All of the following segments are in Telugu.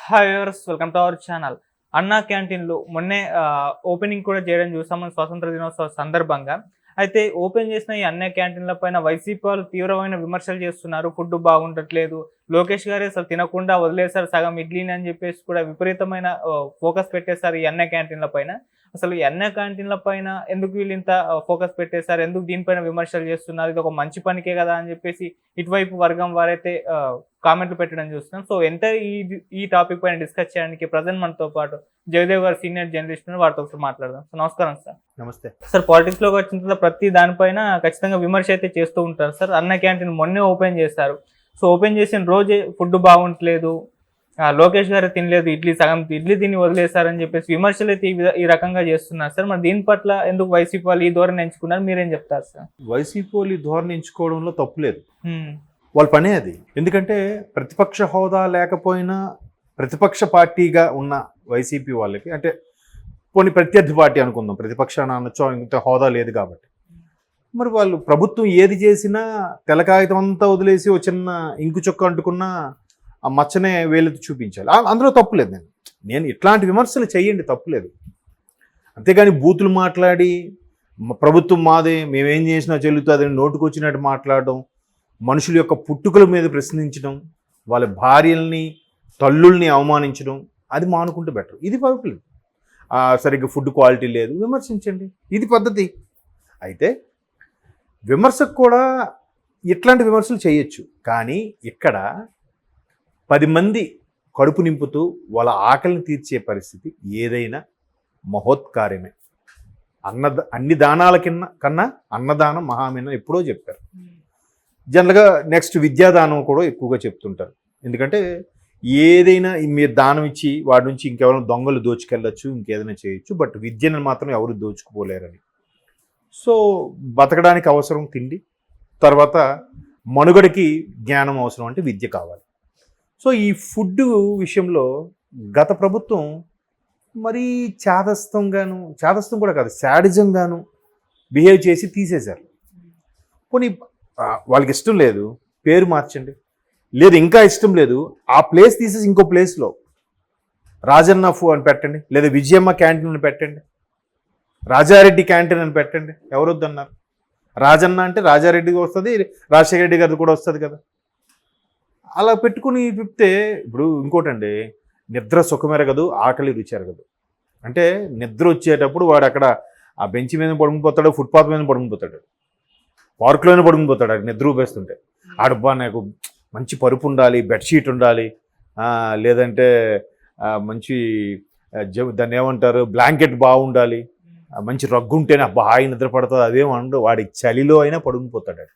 Hi viewers, welcome to our channel. అన్నా క్యాంటీన్లు మొన్నే ఓపెనింగ్ కూడా చేయడం చూసాం మన స్వాతంత్ర దినోత్సవ సందర్భంగా. అయితే ఓపెన్ చేసిన ఈ అన్నా క్యాంటీన్ల పైన వైసీపీ వాళ్ళు తీవ్రమైన విమర్శలు చేస్తున్నారు. ఫుడ్ బాగుండట్లేదు, లోకేష్ గారే అసలు తినకుండా వదిలేశారు సగం ఇడ్లీని అని చెప్పేసి కూడా విపరీతమైన ఫోకస్ పెట్టేశారు ఈ అన్నా క్యాంటీన్ల పైన. అసలు ఈ అన్నా క్యాంటీన్ల పైన ఎందుకు వీళ్ళు ఇంత ఫోకస్ పెట్టేశారు, ఎందుకు దీనిపైన విమర్శలు చేస్తున్నారు, ఇది ఒక మంచి పనికే కదా అని చెప్పేసి ఇటువైపు వర్గం వారైతే కామెంట్లు పెట్టడం చూస్తున్నాం. సో ఎంత ఈ టాపిక్ పైన డిస్కస్ చేయడానికి ప్రజెంట్ మనతో పాటు జయదేవ్ గారు సీనియర్ జర్నలిస్ట్, వారితో ఒకసారి మాట్లాడదాం. సో నమస్కారం సార్. నమస్తే సార్. పాలిటిక్స్ లోకి వచ్చిన తర్వాత ప్రతి దానిపైన ఖచ్చితంగా విమర్శ అయితే చేస్తూ ఉంటారు సార్. అన్న క్యాంటీన్ మొన్నే ఓపెన్ చేశారు. సో ఓపెన్ చేసిన రోజే ఫుడ్ బాగుంటలేదు, లోకేష్ గారు తినలేదు, సగం ఇడ్లీ తిని వదిలేశారని చెప్పేసి విమర్శలు అయితే ఈ రకంగా చేస్తున్నారు సార్. మరి దీని పట్ల ఎందుకు వైసీపీ వాళ్ళు ఈ ధోరణి ఎంచుకున్నారు, మీరేం చెప్తారు సార్? వైసీపీ వాళ్ళు ఈ ధోరణి ఎంచుకోవడంలో తప్పులేదు, వాళ్ళ పనే అది. ఎందుకంటే ప్రతిపక్ష హోదా లేకపోయినా ప్రతిపక్ష పార్టీగా ఉన్న వైసీపీ వాళ్ళకి, అంటే పోనీ ప్రత్యర్థి పార్టీ అనుకుందాం, ప్రతిపక్షాన్ని అనొచ్చో, ఇంత హోదా లేదు కాబట్టి, మరి వాళ్ళు ప్రభుత్వం ఏది చేసినా తెల్లకాగితం అంతా వదిలేసి ఒక చిన్న ఇంకు చొక్క అంటుకున్న ఆ మచ్చనే వేలెత్తి చూపించాలి. అందులో తప్పులేదు. నేను ఇట్లాంటి విమర్శలు చేయండి, తప్పులేదు. అంతేగాని బూతులు మాట్లాడి ప్రభుత్వం మాదే, మేమేం చేసినా చెల్లుతుందని నోటుకొచ్చినట్టు మాట్లాడడం, మనుషుల యొక్క పుట్టుకల మీద ప్రశ్నించడం, వాళ్ళ భార్యల్ని తల్లుల్ని అవమానించడం, అది మానుకుంటే బెటర్. ఇది పర్వాలేదు. సరిగ్గా ఫుడ్ క్వాలిటీ లేదు, విమర్శించండి, ఇది పద్ధతి. అయితే విమర్శకు కూడా ఇట్లాంటి విమర్శలు చేయొచ్చు. కానీ ఇక్కడ 10 మంది కడుపు నింపుతూ వాళ్ళ ఆకలిని తీర్చే పరిస్థితి ఏదైనా మహోత్కార్యమే. అన్ని దానాల కన్నా అన్నదానం మహామేనం ఎప్పుడో చెప్పారు. జనరల్గా నెక్స్ట్ విద్యాదానం కూడా ఎక్కువగా చెప్తుంటారు. ఎందుకంటే ఏదైనా మీరు దానం ఇచ్చి వాడి నుంచి ఇంకెవరైనా దొంగలు దోచుకెళ్ళచ్చు, ఇంకేదైనా చేయొచ్చు, బట్ విద్యను మాత్రం ఎవరు దోచుకుపోలేరని. సో బతకడానికి అవసరం తిండి, తర్వాత మనుగడకి జ్ఞానం అవసరం, అంటే విద్య కావాలి. సో ఈ ఫుడ్ విషయంలో గత ప్రభుత్వం మరీ చాదస్తం కూడా కాదు, శాడిజంగాను బిహేవ్ చేసి తీసేశారు. పోనీ వాళ్ళకి ఇష్టం లేదు, పేరు మార్చండి. లేదు ఇంకా ఇష్టం లేదు, ఆ ప్లేస్ తీసేసి ఇంకో ప్లేస్లో రాజన్న అని పెట్టండి, లేదా విజయమ్మ క్యాంటీన్ అని పెట్టండి, రాజారెడ్డి క్యాంటీన్ అని పెట్టండి. ఎవరు వద్దన్నారు? రాజన్న అంటే రాజారెడ్డికి వస్తుంది, రాజశేఖర రెడ్డి గారిది కూడా వస్తుంది కదా. అలా పెట్టుకుని చెప్తే, ఇప్పుడు ఇంకోటండి, నిద్ర సుఖమెరగదు, ఆకలి రుచి ఎరగదు. అంటే నిద్ర వచ్చేటప్పుడు వాడు అక్కడ ఆ బెంచ్ మీద పడుకునిపోతాడు, ఫుట్పాత్ మీద పడుకునిపోతాడు, పార్కులోనే పడుకునిపోతాడు. అది నిద్ర ఊపేస్తుంటే ఆడబ్బా నాకు మంచి పరుపు ఉండాలి, బెడ్షీట్ ఉండాలి, లేదంటే మంచి దాన్ని ఏమంటారు బ్లాంకెట్ బాగుండాలి, మంచి రగ్గు ఉంటేనే అబ్బా హాయి నిద్ర పడుతుంది, అదేమంటారు. వాడికి చలిలో అయినా పడుకునిపోతాడు.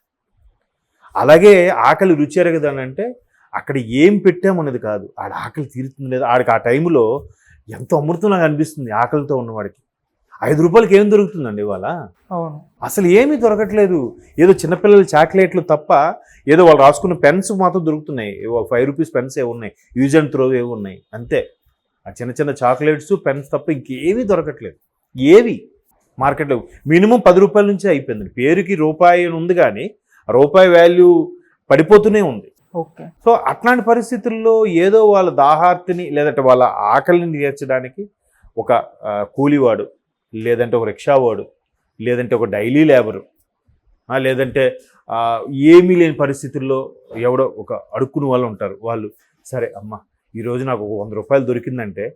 అలాగే ఆకలి రుచి ఎరగదని అంటే అక్కడ ఏం పెట్టామన్నది కాదు, ఆడ ఆకలి తీరుతుంది లేదా, ఆడికి ఆ టైంలో ఎంతో అమృతంలాగా అనిపిస్తుంది. ఆకలితో ఉన్నవాడికి 5 రూపాయలకి ఏం దొరుకుతుందండి ఇవాళ? అసలు ఏమీ దొరకట్లేదు. ఏదో చిన్నపిల్లల చాక్లెట్లు తప్ప, ఏదో వాళ్ళు రాసుకున్న పెన్స్ మాత్రం దొరుకుతున్నాయి. 5 రూపీస్ పెన్స్ ఏ ఉన్నాయి, యూజ్ అండ్ త్రో ఏవి ఉన్నాయి, అంతే. ఆ చిన్న చిన్న చాక్లెట్స్, పెన్స్ తప్ప ఇంకేమీ దొరకట్లేదు. ఏవి మార్కెట్లో మినిమం 10 రూపాయల నుంచే అయిపోయింది. పేరుకి రూపాయి ఉంది, కానీ రూపాయి వాల్యూ పడిపోతూనే ఉంది. ఓకే. సో అట్లాంటి పరిస్థితుల్లో ఏదో వాళ్ళ దాహార్తిని, లేదంటే వాళ్ళ ఆకలిని తీర్చడానికి ఒక కూలీవాడు, లేదంటే ఒక రిక్షావాడు, లేదంటే ఒక డైలీ లేబరు, లేదంటే ఏమీ లేని పరిస్థితుల్లో ఎవడో ఒక అడుక్కుని వాళ్ళు ఉంటారు. వాళ్ళు సరే అమ్మ ఈరోజు నాకు 100 రూపాయలు దొరికిందంటే,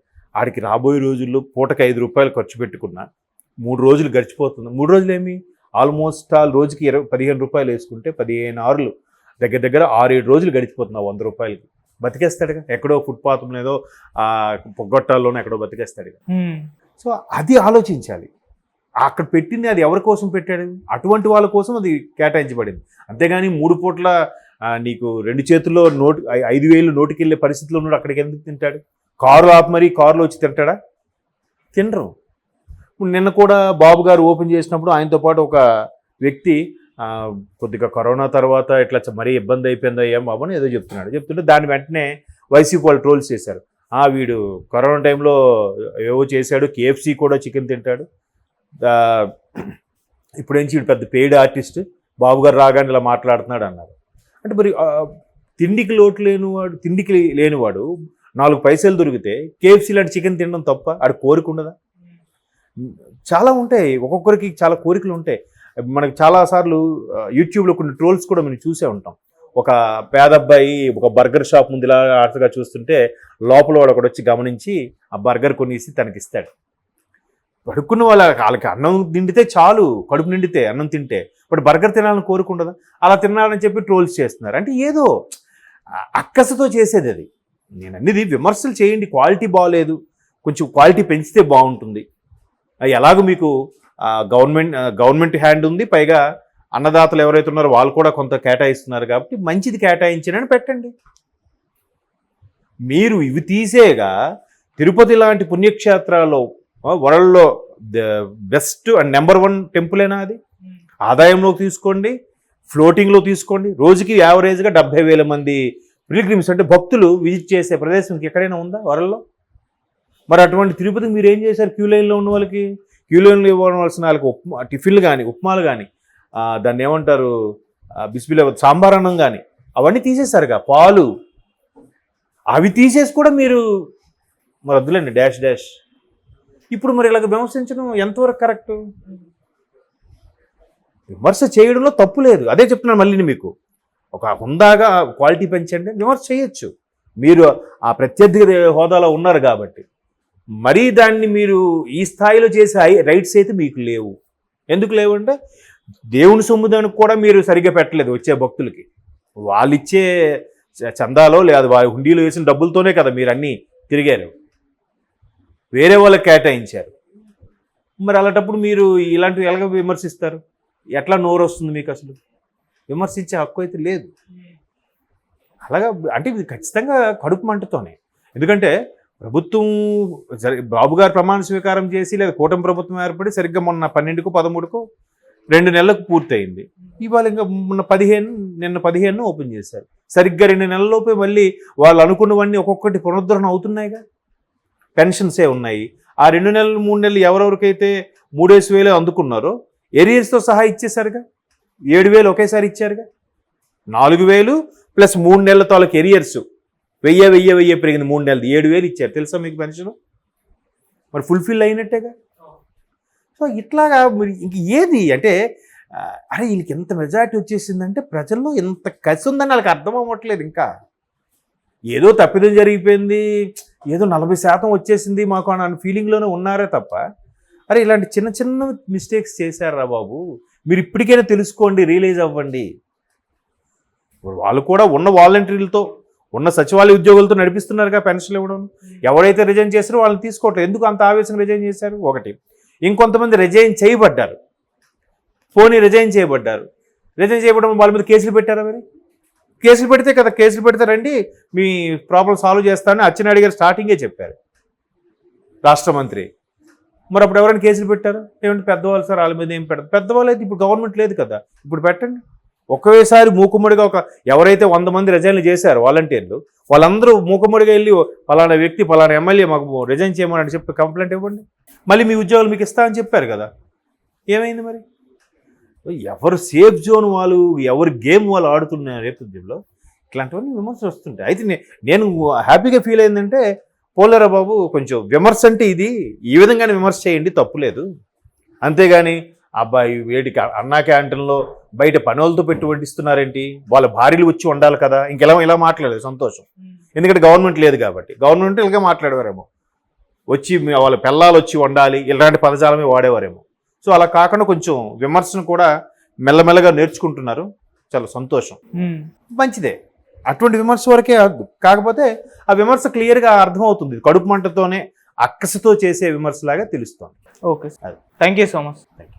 ఆడికి రాబోయే రోజుల్లో పూటకి 5 రూపాయలు ఖర్చు పెట్టుకున్నా 3 రోజులు గడిచిపోతుంది. 3 రోజులు ఏమి, ఆల్మోస్ట్ రోజుకి 15 రూపాయలు వేసుకుంటే 15 ఆరులు దగ్గర 6-7 రోజులు గడిచిపోతున్నావు 100 రూపాయలకి. బతికేస్తాడుగా, ఎక్కడో ఫుట్పాత్ మీదో పొగ్గొట్టాల్లోనో ఎక్కడో బతికేస్తాడుగా. సో అది ఆలోచించాలి. అక్కడ పెట్టింది అది ఎవరి కోసం పెట్టాడు? అటువంటి వాళ్ళ కోసం అది కేటాయించబడింది. అంతేగాని 3 పూట్ల నీకు 2 చేతుల్లో 5,000 నోటికి వెళ్ళే పరిస్థితిలో ఉన్నాడు, అక్కడికి ఎందుకు తింటాడు? కారు ఆపి మరీ కారులో వచ్చి తింటాడా? తినరు. నిన్న కూడా బాబు గారు ఓపెన్ చేసినప్పుడు ఆయనతో పాటు ఒక వ్యక్తి కొద్దిగా కరోనా తర్వాత ఇట్లా మరీ ఇబ్బంది అయిపోయిందా ఏం బాబు అని ఏదో చెప్తుంటే దాని వెంటనే వైసీపీ వాళ్ళు ట్రోల్స్ చేశారు. వీడు కరోనా టైంలో ఏవో చేశాడు, KFC కూడా చికెన్ తింటాడు, ఇప్పుడేంచి వీడు పెద్ద పెయిడ్ ఆర్టిస్ట్, బాబు గారు రాగానే ఇలా మాట్లాడుతున్నాడు అన్నారు. అంటే మరి తిండికి లేనివాడు 4 పైసలు దొరికితే KFC లాంటి చికెన్ తినడం తప్ప? ఆడ కోరిక ఉండదా? చాలా ఉంటాయి, ఒక్కొక్కరికి చాలా కోరికలు ఉంటాయి. మనకి చాలాసార్లు యూట్యూబ్లో కొన్ని ట్రోల్స్ కూడా మనం చూసే ఉంటాం. ఒక పేద అబ్బాయి ఒక బర్గర్ షాప్ ముందు ఇలా ఆటగా చూస్తుంటే లోపల వాడు ఒకడు వచ్చి గమనించి ఆ బర్గర్ కొనేసి తనకిస్తాడు. పడుకున్న వాళ్ళకి అన్నం తిండితే చాలు, కడుపు నిండితే అన్నం తింటే, బట్ బర్గర్ తినాలని కోరుకుండదా? అలా తినాలని చెప్పి ట్రోల్స్ చేస్తున్నారు. అంటే ఏదో అక్కసతో చేసేది అది. నేను అన్నిది విమర్శలు చేయండి, క్వాలిటీ బాగలేదు, కొంచెం క్వాలిటీ పెంచితే బాగుంటుంది. ఎలాగో మీకు గవర్నమెంట్ హ్యాండ్ ఉంది, పైగా అన్నదాతలు ఎవరైతే ఉన్నారో వాళ్ళు కూడా కొంత కేటాయిస్తున్నారు కాబట్టి మంచిది కేటాయించినని పెట్టండి. మీరు ఇవి తీసేగా తిరుపతి లాంటి పుణ్యక్షేత్రాల్లో వరల్డ్లో బెస్ట్ అండ్ నెంబర్ 1 టెంపులేనా అది? ఆదాయంలో తీసుకోండి, ఫ్లోటింగ్లో తీసుకోండి, రోజుకి యావరేజ్గా 70,000 మంది పిల్గ్రిమ్స్ అంటే భక్తులు విజిట్ చేసే ప్రదేశం ఎక్కడైనా ఉందా వరల్డ్లో? మరి అటువంటి తిరుపతికి మీరు ఏం చేశారు? క్యూ లైన్లో ఉన్న వాళ్ళకి, క్యూ లైన్లో ఇవ్వవలసిన వాళ్ళకి టిఫిన్లు కానీ, ఉప్మాలు కానీ, దాన్ని ఏమంటారు, బిస్బిల్ సాంబార్ అన్నం కానీ అవన్నీ తీసేశారుగా, పాలు అవి తీసేసి కూడా మీరు మరి వద్దులేండి డాష్. ఇప్పుడు మరి ఇలాగ విమర్శించడం ఎంతవరకు కరెక్ట్? విమర్శ చేయడంలో తప్పు లేదు, అదే చెప్తున్నాను మళ్ళీ మీకు. ఒక హుందాగా క్వాలిటీ పెంచండి, విమర్శ చేయొచ్చు. మీరు ఆ ప్రత్యర్థి హోదాలో ఉన్నారు కాబట్టి. మరీ దాన్ని మీరు ఈ స్థాయిలో చేసే రైట్స్ అయితే మీకు లేవు. ఎందుకు లేవు అంటే దేవుని సొమ్ముదానికి కూడా మీరు సరిగ్గా పెట్టలేదు వచ్చే భక్తులకి. వాళ్ళు ఇచ్చే చందాలో లేదా వారి హుండీలో వేసిన డబ్బులతోనే కదా మీరు అన్నీ తిరిగారు, వేరే వాళ్ళకి కేటాయించారు. మరి అలాంటప్పుడు మీరు ఇలాంటివి ఎలాగ విమర్శిస్తారు? ఎట్లా నోరు వస్తుంది మీకు? అసలు విమర్శించే హక్కు అయితే లేదు. అలాగా అంటే ఇది ఖచ్చితంగా కడుపు మంటతోనే. ఎందుకంటే ప్రభుత్వం బాబు గారు ప్రమాణ స్వీకారం చేసి లేదా కూటమి ప్రభుత్వం ఏర్పడి సరిగ్గా మొన్న 12కో 13కో 2 నెలలకు పూర్తయింది. ఇవాళ ఇంకా మొన్న 15 ఓపెన్ చేశారు. సరిగ్గా 2 నెలల్లోపే మళ్ళీ వాళ్ళు అనుకున్నవన్నీ ఒక్కొక్కటి పునరుద్ధరణ అవుతున్నాయిగా. పెన్షన్సే ఉన్నాయి. ఆ 2 నెలలు 3 నెలలు ఎవరెవరికైతే 3,000 అందుకున్నారో ఏరియర్స్తో సహా ఇచ్చేసారుగా. 7,000 ఒకేసారి ఇచ్చారుగా. 4,000 ప్లస్ 3 నెలలతో వాళ్ళకి ఏరియర్స్ 1000 పెరిగింది 3 నెలలు 7,000 ఇచ్చారు. తెలుసా మీకు పెన్షన్? మరి ఫుల్ఫిల్ అయినట్టేగా. సో ఇట్లాగా మరి ఇంక ఏది అంటే అరే వీళ్ళకి ఎంత మెజారిటీ వచ్చేసిందంటే ప్రజల్లో ఎంత కసి ఉందని వాళ్ళకి అర్థం అవ్వట్లేదు. ఇంకా ఏదో తప్పిదం జరిగిపోయింది, ఏదో 40% వచ్చేసింది మాకు అన్న ఫీలింగ్లోనే ఉన్నారే తప్ప, అరే ఇలాంటి చిన్న చిన్న మిస్టేక్స్ చేశారా బాబు, మీరు ఇప్పటికైనా తెలుసుకోండి, రియలైజ్ అవ్వండి. వాళ్ళు కూడా ఉన్న వాలంటీర్లతో ఉన్న సచివాలయ ఉద్యోగులతో నడిపిస్తున్నారుగా పెన్షన్లు ఇవ్వడం. ఎవరైతే రిజైన్ చేశారో వాళ్ళని తీసుకోవట్లేదు. ఎందుకు అంత ఆవేశంగా రిజైన్ చేశారు? ఒకటి. ఇంకొంతమంది రిజైన్ చేయబడ్డారు, రిజైన్ చేయబడడం వాళ్ళ మీద కేసులు పెట్టారా? మరి కేసులు పెడితే కదా, కేసులు పెడితే రండి మీ ప్రాబ్లం సాల్వ్ చేస్తానని అచ్చెన్నాయుడు గారు స్టార్టింగే చెప్పారు, రాష్ట్ర మంత్రి. మరి అప్పుడు ఎవరైనా కేసులు పెట్టారు? ఏమంటే పెద్దవాళ్ళు సార్ వాళ్ళ మీద ఏం పెడతారు? పెద్దవాళ్ళు అయితే ఇప్పుడు గవర్నమెంట్ లేదు కదా, ఇప్పుడు పెట్టండి. ఒకేసారి మూకుమ్మడిగా ఎవరైతే 100 మంది రిజైన్లు చేశారు వాలంటీర్లు, వాళ్ళందరూ మూకుమ్మడిగా వెళ్ళి పలానా వ్యక్తి పలానా ఎమ్మెల్యే మాకు రిజైన్ చేయమని చెప్పి కంప్లైంట్ ఇవ్వండి, మళ్ళీ మీ ఉద్యోగాలు మీకు ఇస్తా అని చెప్పారు కదా. ఏమైంది మరి? ఎవరు సేఫ్ జోన్ వాళ్ళు, ఎవరు గేమ్ వాళ్ళు ఆడుతున్న నేపథ్యంలో ఇట్లాంటివన్నీ విమర్శలు వస్తుంటాయి. అయితే నేను హ్యాపీగా ఫీల్ అయిందంటే, పోలేరా బాబు కొంచెం విమర్శ అంటే ఇది ఈ విధంగానే విమర్శ చేయండి, తప్పులేదు. అంతేగాని అబ్బాయి వేడికి అన్నా క్యాంటీన్లో బయట పని వాళ్ళతో పెట్టి వడ్డిస్తున్నారేంటి, వాళ్ళ భార్యలు వచ్చి ఉండాలి కదా, ఇలా మాట్లాడలేదు సంతోషం. ఎందుకంటే గవర్నమెంట్ లేదు కాబట్టి. గవర్నమెంట్ ఇలాగే మాట్లాడేవారేమో, వచ్చి వాళ్ళ పిల్లలు వచ్చి వండాలి ఇలాంటి పదజాలమే వాడేవారేమో. సో అలా కాకుండా కొంచెం విమర్శను కూడా మెల్లమెల్లగా నేర్చుకుంటున్నారు, చాలా సంతోషం, మంచిదే. అటువంటి విమర్శ వరకే కాకపోతే ఆ విమర్శ క్లియర్గా అర్థమవుతుంది, కడుపు మంటతోనే అక్కసతో చేసే విమర్శలాగా తెలుస్తుంది. Okay sir, thank you so much.